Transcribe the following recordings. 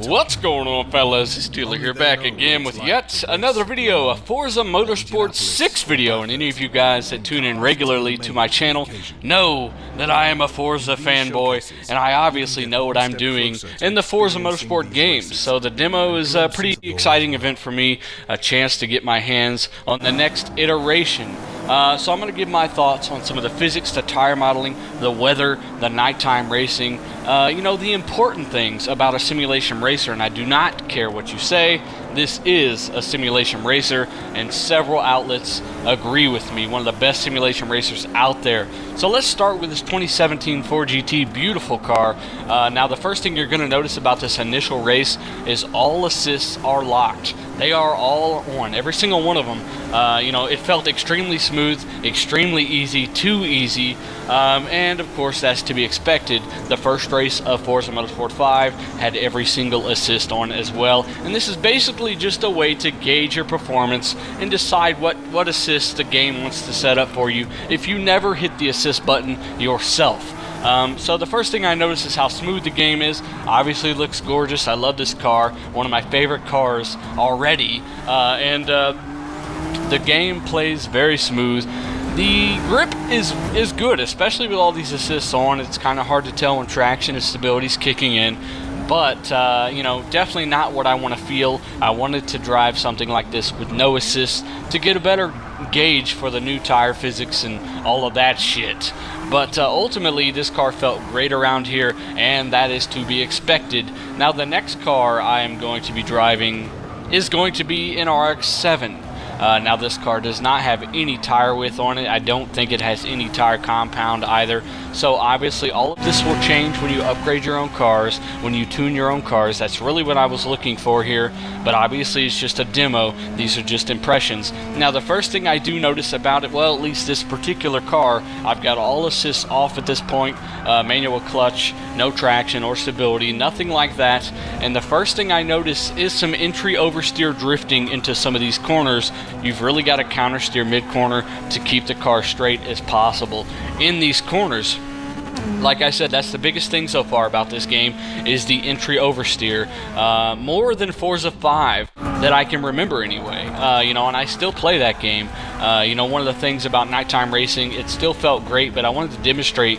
What's going on, fellas? Steeler here, back again with yet another video, a Forza Motorsport 6 video, and any of you guys that tune in regularly to my channel know that I am a Forza fanboy, and I obviously know what I'm doing in the Forza Motorsport games. So the demo is a pretty exciting event for me, a chance to get my hands on the next iteration. So I'm going to give my thoughts on some of the physics, the tire modeling, the weather, the nighttime racing, you know, the important things about a simulation racer. And I do not care what you say, this is a simulation racer, and several outlets agree with me, one of the best simulation racers out there. So let's start with this 2017 Ford GT, beautiful car. Now the first thing you're going to notice about this initial race is all assists are locked. They are all on, every single one of them. You know, it felt extremely smooth, extremely easy, too easy, and of course that's to be expected. The first race of Forza Motorsport 5 had every single assist on as well, and this is basically just a way to gauge your performance and decide what assists the game wants to set up for you if you never hit the assist button yourself. So the first thing I notice is how smooth the game is. Obviously it looks gorgeous. I love this car, one of my favorite cars already, and the game plays very smooth. The grip is good, especially with all these assists on. It's kind of hard to tell when traction and stability's kicking in, but you know, definitely not what I want to feel. I wanted to drive something like this with no assists to get a better gauge for the new tire physics and all of that shit. But ultimately this car felt great around here, and that is to be expected. Now the next car I am going to be driving is going to be an RX-7. Now this car does not have any tire width on it. I don't think it has any tire compound either. So obviously all of this will change when you upgrade your own cars, when you tune your own cars. That's really what I was looking for here, but obviously it's just a demo. These are just impressions. Now the first thing I do notice about it, well, at least this particular car, I've got all assists off at this point, manual clutch, no traction or stability, nothing like that. And the first thing I notice is some entry oversteer drifting into some of these corners. You've really got to counter steer mid-corner to keep the car straight as possible in these corners. Like I said, that's the biggest thing so far about this game, is the entry oversteer. More than Forza 5 that I can remember anyway. You know, and I still play that game. You know, one of the things about nighttime racing, it still felt great, but I wanted to demonstrate,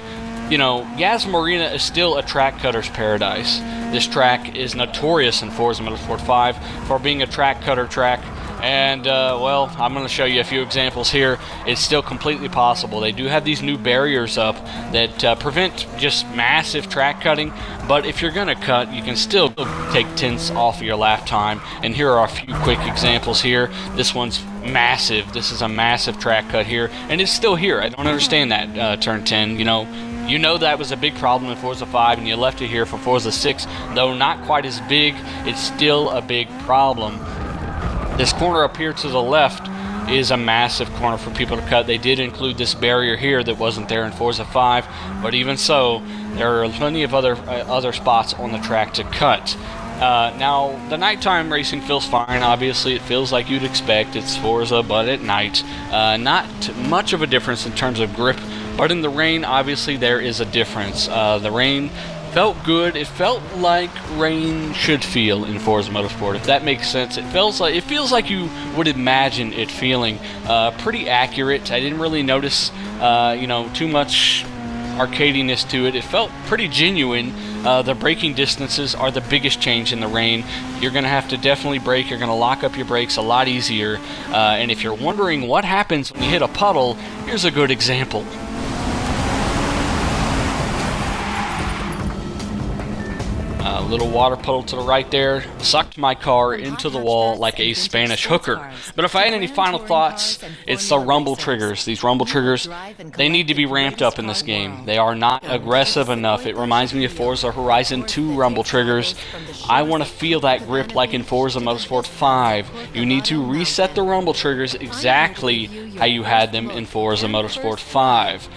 you know, Yas Marina is still a track cutter's paradise. This track is notorious in Forza Motorsport 5 for being a track cutter track. And, well, I'm going to show you a few examples here. It's still completely possible. They do have these new barriers up that prevent just massive track cutting, but if you're going to cut, you can still take tenths off of your lap time. And here are a few quick examples here. This one's massive. This is a massive track cut here, and it's still here. I don't understand that, turn 10, you know that was a big problem in Forza 5, and you left it here for Forza 6. Though not quite as big, it's still a big problem. This corner up here to the left is a massive corner for people to cut. They did include this barrier here that wasn't there in Forza 5, but even so, there are plenty of other spots on the track to cut. Now, the nighttime racing feels fine. Obviously, it feels like you'd expect. It's Forza, but at night. Not much of a difference in terms of grip, but in the rain, obviously, there is a difference. The rain felt good. It felt like rain should feel in Forza Motorsport, if that makes sense. It feels like you would imagine it feeling. Pretty accurate. I didn't really notice, you know, too much arcadiness to it. It felt pretty genuine. The braking distances are the biggest change in the rain. You're going to have to definitely brake. You're going to lock up your brakes a lot easier. And if you're wondering what happens when you hit a puddle, here's a good example. A little water puddle to the right there sucked my car into the wall like a Spanish hooker. But if I had any final thoughts, it's the rumble triggers. These rumble triggers, they need to be ramped up in this game. They are not aggressive enough. It reminds me of Forza Horizon 2 rumble triggers. I want to feel that grip like in Forza Motorsport 5. You need to reset the rumble triggers exactly how you had them in Forza Motorsport 5.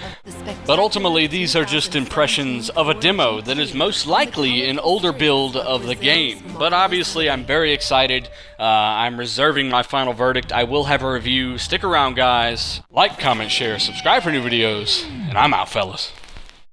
But ultimately, these are just impressions of a demo that is most likely an older build of the game. But obviously, I'm very excited. I'm reserving my final verdict. I will have a review. Stick around, guys. Like, comment, share, subscribe for new videos, and I'm out, fellas.